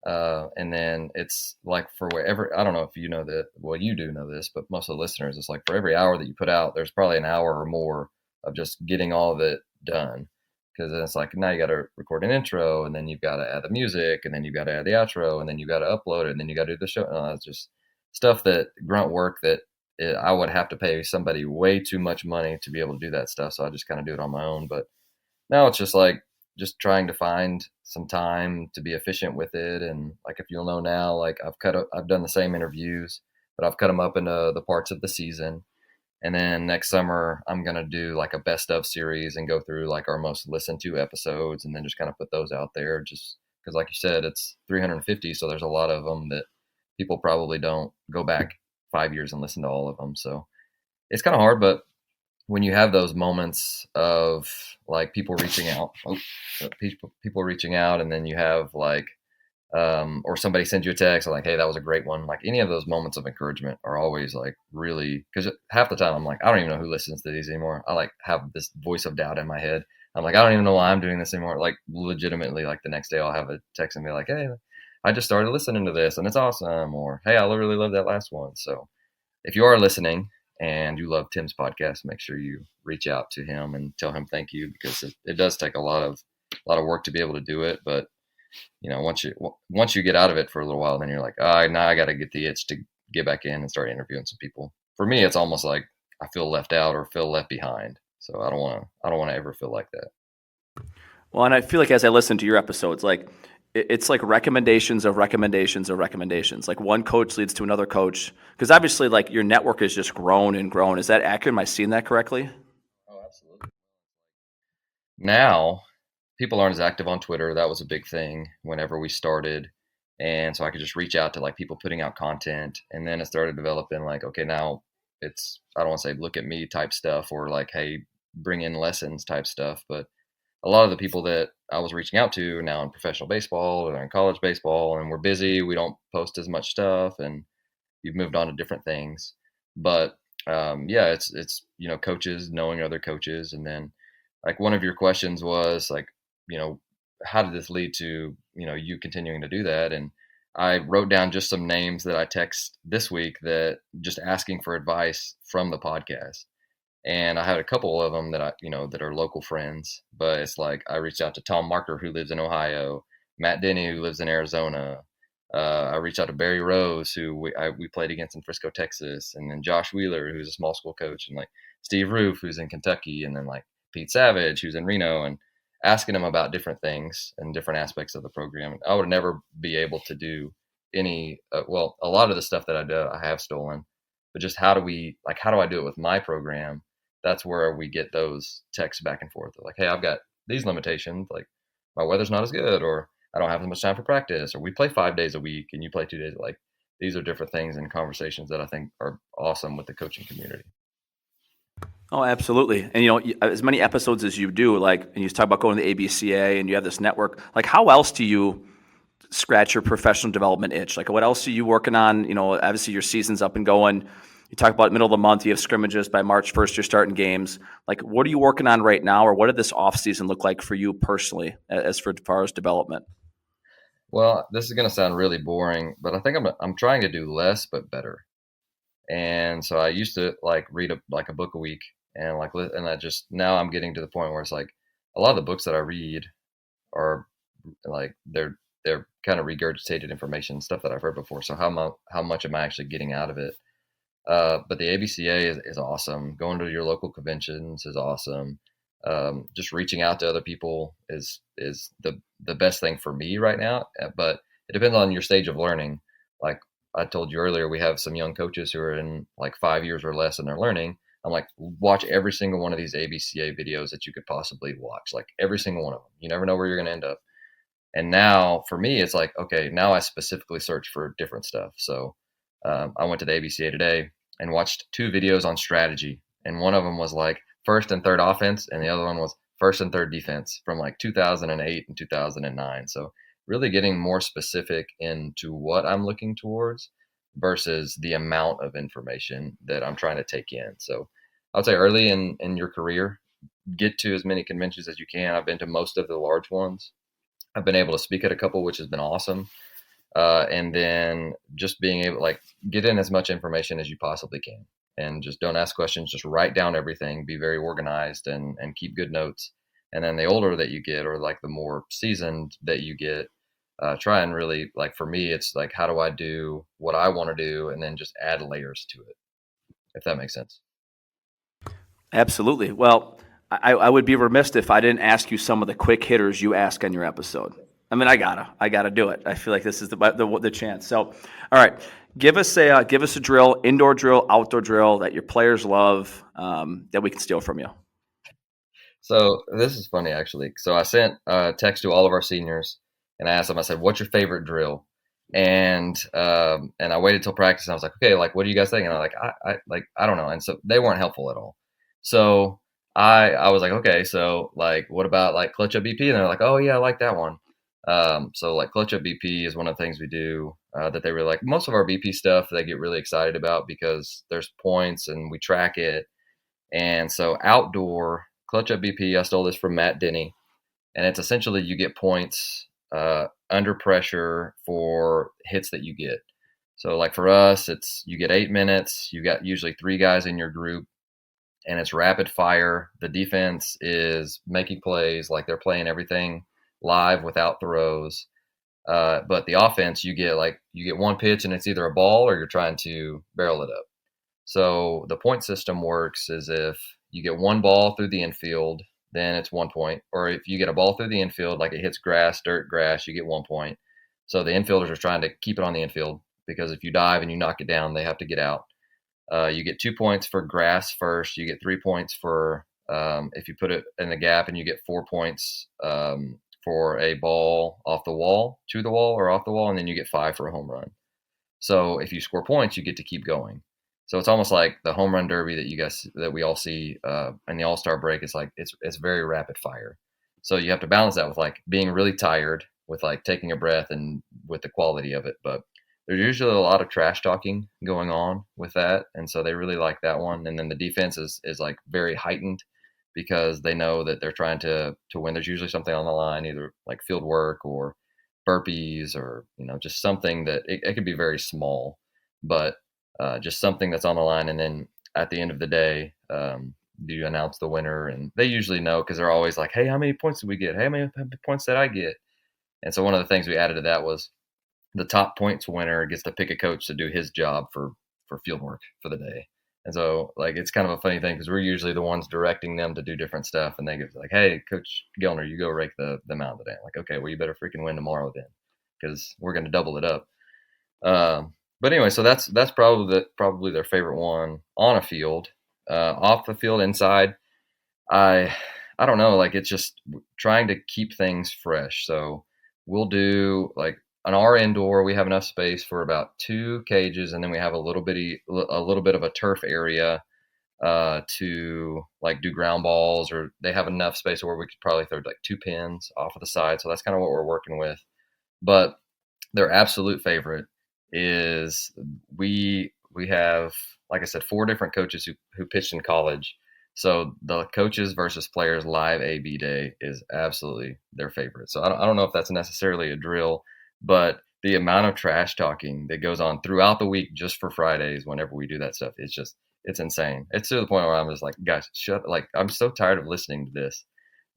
And then it's like for wherever, I don't know if you know that, well, you do know this, but most of the listeners, it's like for every hour that you put out, there's probably an hour or more of just getting all of it done. Because then it's like, now you got to record an intro, and then you've got to add the music, and then you've got to add the outro, and then you got to upload it, and then you got to do the show. It's just stuff grunt work that I would have to pay somebody way too much money to be able to do that stuff. So I just kind of do it on my own. But now it's just like, just trying to find some time to be efficient with it. And like, if you'll know now, like I've done the same interviews, but I've cut them up into the parts of the season. And then next summer, I'm going to do like a best of series and go through like our most listened to episodes, and then just kind of put those out there, just because like you said, it's 350. So there's a lot of them that people probably don't go back 5 years and listen to all of them. So it's kind of hard, but when you have those moments of like people reaching out, people reaching out, and then you have like, or somebody sends you a text like, hey, that was a great one. Like, any of those moments of encouragement are always like really, because half the time I'm like, I don't even know who listens to these anymore. I like have this voice of doubt in my head. I'm like, I don't even know why I'm doing this anymore. Like, legitimately, like the next day I'll have a text and be like, hey, I just started listening to this and it's awesome. Or, hey, I really love that last one. So if you are listening and you love Tim's podcast, make sure you reach out to him and tell him thank you, because it does take a lot of work to be able to do it. But once you get out of it for a little while, then you're like, now I got to get the itch to get back in and start interviewing some people. For me, it's almost like I feel left out or feel left behind. So I don't want to ever feel like that. Well, and I feel like as I listen to your episodes, like it's like recommendations of recommendations of recommendations. Like one coach leads to another coach, because obviously like your network has just grown and grown. Is that accurate? Am I seeing that correctly? Oh, absolutely. Now people aren't as active on Twitter. That was a big thing whenever we started. And so I could just reach out to like people putting out content. And then it started developing like, okay, now it's, I don't want to say look at me type stuff, or like, hey, bring in lessons type stuff. But a lot of the people that I was reaching out to now in professional baseball or in college baseball, and we're busy, we don't post as much stuff, and you've moved on to different things. But yeah, it's coaches knowing other coaches, and then like one of your questions was like, you know, how did this lead to, you continuing to do that? And I wrote down just some names that I text this week that just asking for advice from the podcast. And I had a couple of them that that are local friends, but it's like I reached out to Tom Marker, who lives in Ohio, Matt Denny, who lives in Arizona. I reached out to Barry Rose, who we played against in Frisco, Texas, and then Josh Wheeler, who's a small school coach, and like Steve Roof, who's in Kentucky, and then like Pete Savage, who's in Reno, and asking them about different things and different aspects of the program. I would never be able to do any, a lot of the stuff that I do, I have stolen, but just how do I do it with my program? That's where we get those texts back and forth. Like, hey, I've got these limitations, like my weather's not as good, or I don't have as much time for practice, or we play 5 days a week and you play 2 days. Like these are different things and conversations that I think are awesome with the coaching community. Oh, absolutely. And as many episodes as you do, like, and you talk about going to the ABCA and you have this network, like how else do you scratch your professional development itch? Like what else are you working on? Obviously your season's up and going. You talk about middle of the month, you have scrimmages by March 1st, you're starting games. Like what are you working on right now, or what did this off season look like for you personally as far as development? Well, this is going to sound really boring, but I think I'm trying to do less but better. And so I used to like read a book a week, and I just now I'm getting to the point where it's like a lot of the books that I read are like they're kind of regurgitated information, stuff that I've heard before. So how much am I actually getting out of it? But the ABCA is awesome. Going to your local conventions is awesome. Just reaching out to other people is the best thing for me right now. But it depends on your stage of learning. Like I told you earlier, we have some young coaches who are in like 5 years or less and they're learning. I'm like, watch every single one of these ABCA videos that you could possibly watch, like every single one of them. You never know where you're going to end up. And now for me, it's like, okay, now I specifically search for different stuff. So I went to the ABCA today and watched 2 videos on strategy. And one of them was like first and third offense, and the other one was first and third defense from like 2008 and 2009. So really getting more specific into what I'm looking towards versus the amount of information that I'm trying to take in. So I would say early in your career, get to as many conventions as you can. I've been to most of the large ones. I've been able to speak at a couple, which has been awesome. And then just being able like get in as much information as you possibly can, and just don't ask questions. Just write down everything. Be very organized and keep good notes. And then the older that you get, or like the more seasoned that you get, try and really like for me, it's like how do I do what I want to do, and then just add layers to it, if that makes sense. Absolutely. Well, I would be remiss if I didn't ask you some of the quick hitters you ask on your episode. I mean, I gotta do it. I feel like this is the chance. So, all right, give us a drill, indoor drill, outdoor drill that your players love, that we can steal from you. So this is funny actually. So I sent a text to all of our seniors and I asked them. I said, "What's your favorite drill?" And I waited till practice. And I was like, "Okay, like what do you guys think?" And I'm like, I don't know." And so they weren't helpful at all. So I was like, "Okay, so like what about like clutch up BP?" And they're like, "Oh yeah, I like that one." So like clutch up BP is one of the things we do that they really like. Most of our BP stuff they get really excited about because there's points and we track it. And so outdoor clutch up BP, I stole this from Matt Denny, and it's essentially you get points under pressure for hits that you get. So like for us, it's you get 8 minutes. You got usually 3 guys in your group, and it's rapid fire. The defense is making plays like they're playing everything live without throws. But the offense, you get one pitch and it's either a ball or you're trying to barrel it up. So the point system works as if you get one ball through the infield, then it's 1 point. Or if you get a ball through the infield, like it hits grass, dirt, grass, you get 1 point. So the infielders are trying to keep it on the infield because if you dive and you knock it down, they have to get out. You get 2 points for grass first. You get 3 points for if you put it in the gap, and you get 4 points for a ball off the wall, to the wall, or off the wall, and then you get 5 for a home run. So if you score points, you get to keep going. So it's almost like the home run derby that we all see in the All-Star break. It's like it's very rapid fire. So you have to balance that with like being really tired, with like taking a breath, and with the quality of it. But there's usually a lot of trash talking going on with that, and so they really like that one. And then the defense is like very heightened because they know that they're trying to win. There's usually something on the line, either like field work or burpees or, just something that it could be very small, but just something that's on the line. And then at the end of the day, you announce the winner, and they usually know because they're always like, hey, how many points did we get? Hey, how many points did I get? And so one of the things we added to that was the top points winner gets to pick a coach to do his job for field work for the day. And so, like, it's kind of a funny thing because we're usually the ones directing them to do different stuff, and they get like, "Hey, Coach Gelnar, you go rake the mound today." I'm like, okay, well, you better freaking win tomorrow then, because we're going to double it up. But anyway, so that's probably their favorite one on a field. Off the field, inside, I don't know, like, it's just trying to keep things fresh. So we'll do like on our indoor, we have enough space for about 2 cages, and then we have a little bit of a turf area to like do ground balls, or they have enough space where we could probably throw like 2 pins off of the side. So that's kind of what we're working with. But their absolute favorite is we have, like I said, 4 different coaches who pitched in college. So the coaches versus players live AB day is absolutely their favorite. So I don't know if that's necessarily a drill, but the amount of trash talking that goes on throughout the week just for Fridays whenever we do that stuff, it's insane. It's to the point where I'm just like, guys, shut, like, I'm so tired of listening to this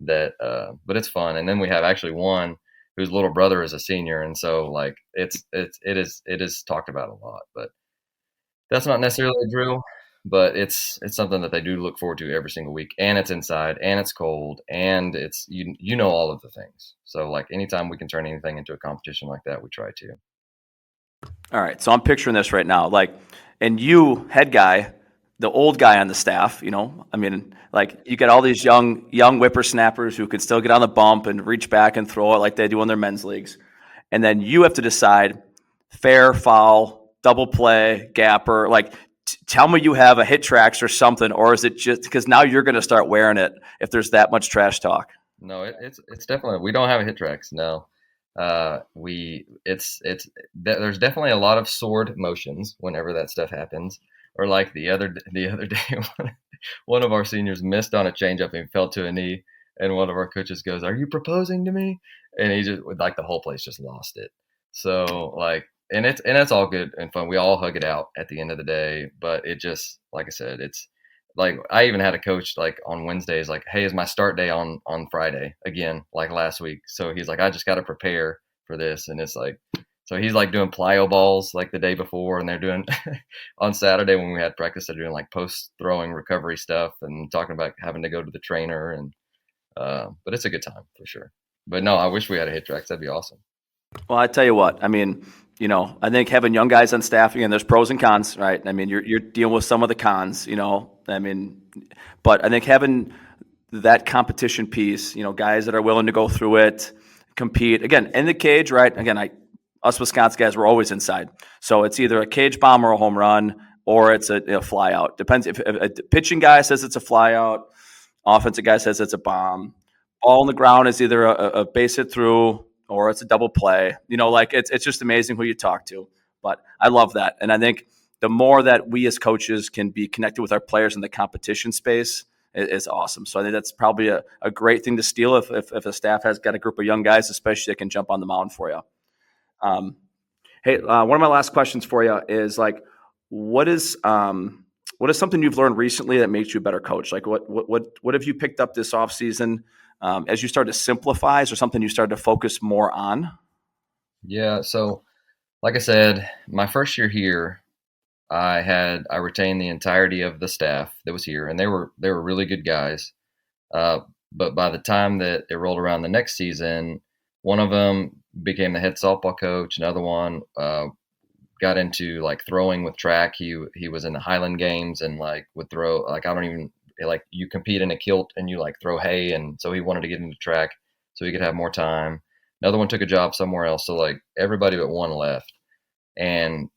but it's fun. And then we have actually one whose little brother is a senior. And so like, it is talked about a lot, but that's not necessarily a drill, but it's something that they do look forward to every single week. And it's inside, and it's cold, and it's all of the things. So like anytime we can turn anything into a competition like that, we try to. All right, so I'm picturing this right now, like, and you, head guy, the old guy on the staff, I mean, like, you get all these young whippersnappers who can still get on the bump and reach back and throw it like they do in their men's leagues, and then you have to decide fair, foul, double play, gapper. Like, tell me you have a hit tracks or something, or is it just because now you're going to start wearing it if there's that much trash talk? No, it's definitely, we don't have a hit tracks. No, there's definitely a lot of sword motions whenever that stuff happens. Or like the other day, one of our seniors missed on a changeup and fell to a knee, and one of our coaches goes, "Are you proposing to me?" And he just, like, the whole place just lost it. So like, and it's all good and fun. We all hug it out at the end of the day, but it just, like I said, it's like, I even had a coach like on Wednesdays, like, "Hey, is my start day on Friday again, like last week?" So he's like, "I just got to prepare for this," and it's like. So he's like doing plyo balls like the day before, and they're doing on Saturday when we had practice, they're doing like post throwing recovery stuff and talking about having to go to the trainer. And but it's a good time for sure. But no, I wish we had a hit tracks. That'd be awesome. Well, I tell you what, I mean, I think having young guys on staff, again, there's pros and cons, right? I mean, you're dealing with some of the cons, I mean, but I think having that competition piece, guys that are willing to go through it, compete, again, in the cage, right? Again, us Wisconsin guys, we're always inside. So it's either a cage bomb or a home run, or it's a fly out. Depends if a pitching guy says it's a fly out, offensive guy says it's a bomb. Ball on the ground is either a base hit through or it's a double play. Like, it's just amazing who you talk to. But I love that. And I think the more that we as coaches can be connected with our players in the competition space is awesome. So I think that's probably a great thing to steal if a staff has got a group of young guys, especially that can jump on the mound for you. Hey, one of my last questions for you is, like, what is something you've learned recently that makes you a better coach? Like, what have you picked up this off season as you start to simplify? Is there something you started to focus more on? Yeah. So like I said, my first year here, I retained the entirety of the staff that was here, and they were really good guys. But by the time that it rolled around the next season, one of them became the head softball coach. Another one got into like throwing with track. He was in the Highland games and like would throw, like, I don't even, like, you compete in a kilt and you like throw hay, and so he wanted to get into track so he could have more time. Another one took a job somewhere else. So like everybody but one left, and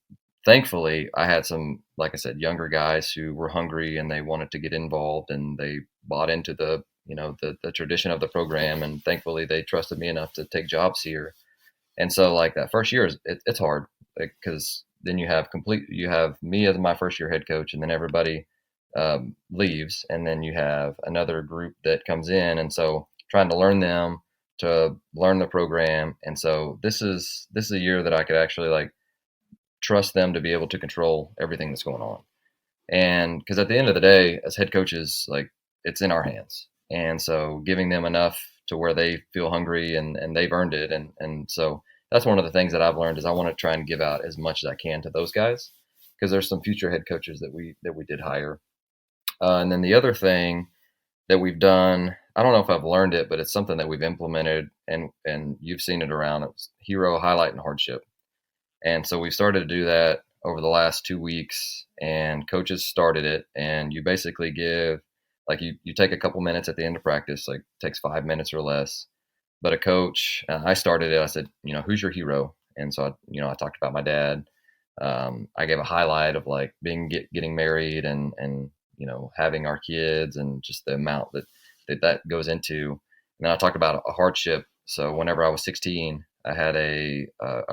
thankfully I had some, like I said, younger guys who were hungry and they wanted to get involved, and they bought into the the tradition of the program, and thankfully they trusted me enough to take jobs here. And so like that first year it's hard, because then you have me as my first year head coach, and then everybody leaves, and then you have another group that comes in, and so trying to learn them to learn the program. And so this is a year that I could actually like trust them to be able to control everything that's going on. And because at the end of the day, as head coaches, like it's in our hands. And so giving them enough to where they feel hungry and they've earned it. And so that's one of the things that I've learned is I want to try and give out as much as I can to those guys because there's some future head coaches that we did hire. And then the other thing that we've done, I don't know if I've learned it, but it's something that we've implemented and you've seen it around. It's hero, highlight, and hardship. And so we started to do that over the last 2 weeks, and coaches started it. And you basically give, like, you take a couple minutes at the end of practice, like, takes 5 minutes or less. But a coach, I started it. I said, who's your hero? And so, I talked about my dad. I gave a highlight of like getting married and having our kids and just the amount that goes into. And then I talked about a hardship. So whenever I was 16, I had a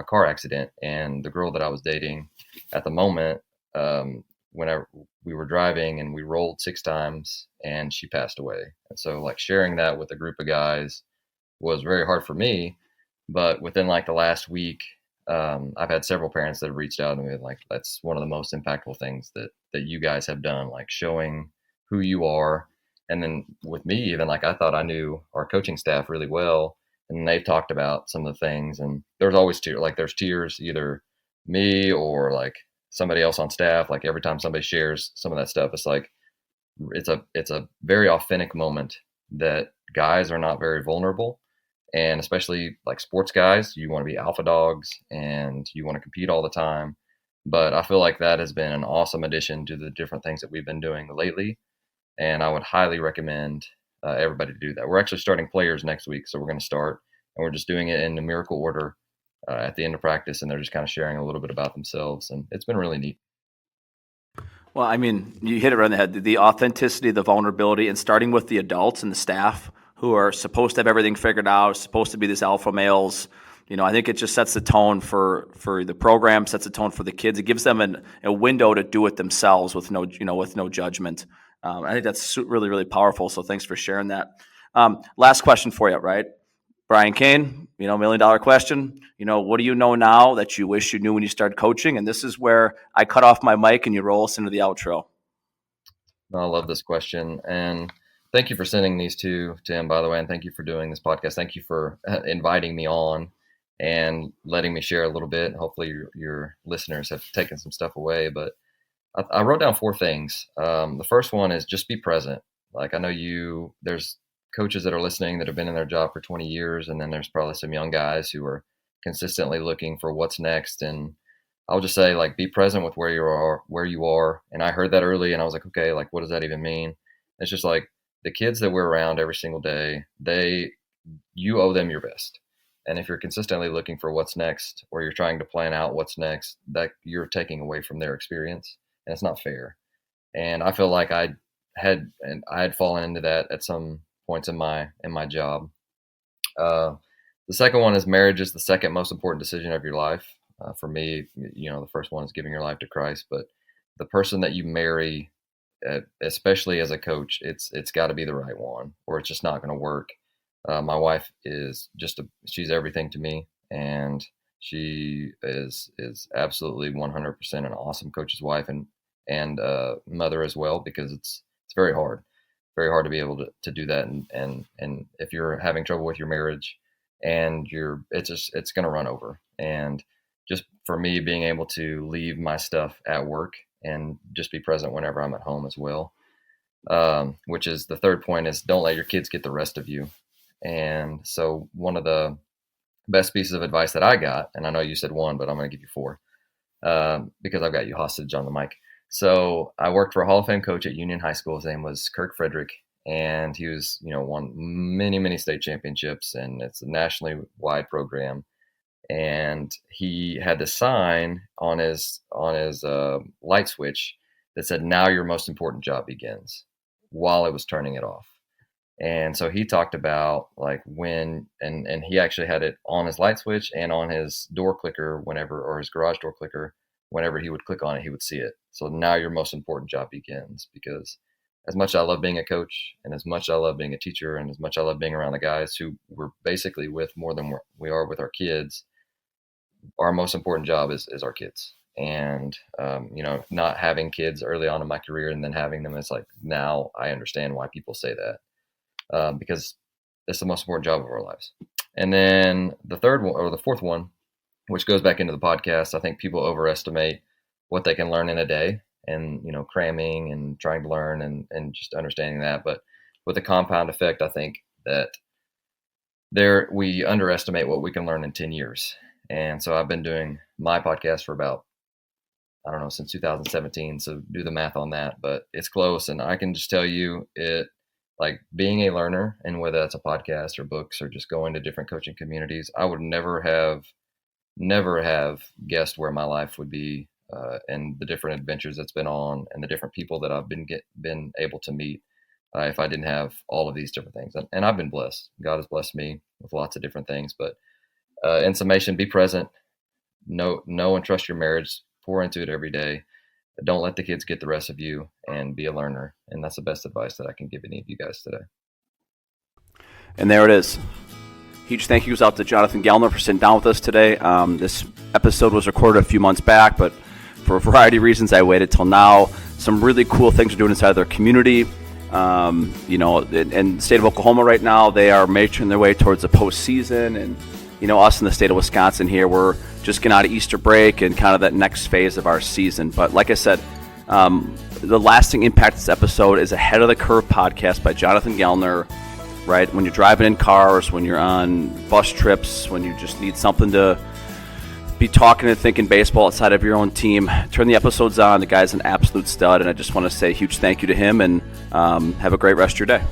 car accident, and the girl that I was dating at the moment, whenever we were driving and we rolled 6 times and she passed away. And so like sharing that with a group of guys was very hard for me. But within like the last week, I've had several parents that have reached out to me like that's one of the most impactful things that you guys have done, like showing who you are. And then with me, even like I thought I knew our coaching staff really well, and they've talked about some of the things. And there's always there's tiers, either me or like somebody else on staff. Like every time somebody shares some of that stuff, it's like it's a very authentic moment that guys are not very vulnerable. And especially like sports guys, you want to be alpha dogs and you want to compete all the time. But I feel like that has been an awesome addition to the different things that we've been doing lately. And I would highly recommend everybody to do that. We're actually starting players next week. So we're going to start, and we're just doing it in numerical order at the end of practice. And they're just kind of sharing a little bit about themselves. And it's been really neat. Well, I mean, you hit it right on the head. The authenticity, the vulnerability, and starting with the adults and the staff who are supposed to have everything figured out, supposed to be these alpha males. I think it just sets the tone for the program, sets the tone for the kids. It gives them a window to do it themselves with no judgment. I think that's really, really powerful. So thanks for sharing that. Last question for you, right? Brian Kane, $1 million question. What do you know now that you wish you knew when you started coaching? And this is where I cut off my mic and you roll us into the outro. I love this question. And thank you for sending these to Tim, by the way. And thank you for doing this podcast. Thank you for inviting me on and letting me share a little bit. Hopefully your listeners have taken some stuff away. But I wrote down 4 things. The first one is just be present. Like I know there's coaches that are listening that have been in their job for 20 years. And then there's probably some young guys who are consistently looking for what's next. And I'll just say like, be present with where you are. And I heard that early and I was like, okay, like, what does that even mean? It's just like the kids that we're around every single day, you owe them your best. And if you're consistently looking for what's next, or you're trying to plan out what's next, that you're taking away from their experience, and it's not fair. And I feel like I had fallen into that at some points in my job. The second one is marriage is the second most important decision of your life. For me, the first one is giving your life to Christ, but the person that you marry, especially as a coach, it's got to be the right one, or it's just not going to work. My wife is she's everything to me, and she is absolutely 100% an awesome coach's wife and mother as well, because it's very hard to be able to do that. And if you're having trouble with your marriage and it's going to run over. And just for me, being able to leave my stuff at work and just be present whenever I'm at home as well. Which is the third point is don't let your kids get the rest of you. And so one of the best pieces of advice that I got, and I know you said 1, but I'm going to give you 4, because I've got you hostage on the mic. So I worked for a Hall of Fame coach at Union High School. His name was Kirk Frederick, and he was, won many, many state championships, and it's a nationally wide program. And he had this sign on his light switch that said, "Now your most important job begins," while it was turning it off. And so he talked about like when, and he actually had it on his light switch and on his door clicker or his garage door clicker whenever he would click on it, he would see it. So now your most important job begins, because as much as I love being a coach, and as much as I love being a teacher, and as much as I love being around the guys who we're basically with more than we are with our kids, our most important job is our kids. And, not having kids early on in my career and then having them, it's like, now I understand why people say that, because it's the most important job of our lives. And then the third one, or the fourth one, which goes back into the podcast, I think people overestimate what they can learn in a day, and, cramming and trying to learn and just understanding that. But with the compound effect, I think that we underestimate what we can learn in 10 years. And so I've been doing my podcast for about, I don't know, since 2017. So do the math on that, but it's close. And I can just tell you, like being a learner, and whether that's a podcast or books or just going to different coaching communities, I would never have guessed where my life would be, and the different adventures it's been on, and the different people that I've been able to meet, if I didn't have all of these different things. And I've been blessed. God has blessed me with lots of different things. But in summation, be present, know and trust your marriage, pour into it every day. Don't let the kids get the rest of you, and be a learner. And that's the best advice that I can give any of you guys today. And there it is. Huge thank yous out to Jonathan Gelnar for sitting down with us today. This episode was recorded a few months back, but for a variety of reasons, I waited till now. Some really cool things are doing inside their community. In the state of Oklahoma right now, they are making their way towards the postseason. And, us in the state of Wisconsin here, we're just getting out of Easter break and kind of that next phase of our season. But like I said, the lasting impact of this episode is Ahead of the Curve podcast by Jonathan Gelnar. Right? When you're driving in cars, when you're on bus trips, when you just need something to be talking and thinking baseball outside of your own team, turn the episodes on. The guy's an absolute stud, and I just want to say a huge thank you to him, and have a great rest of your day.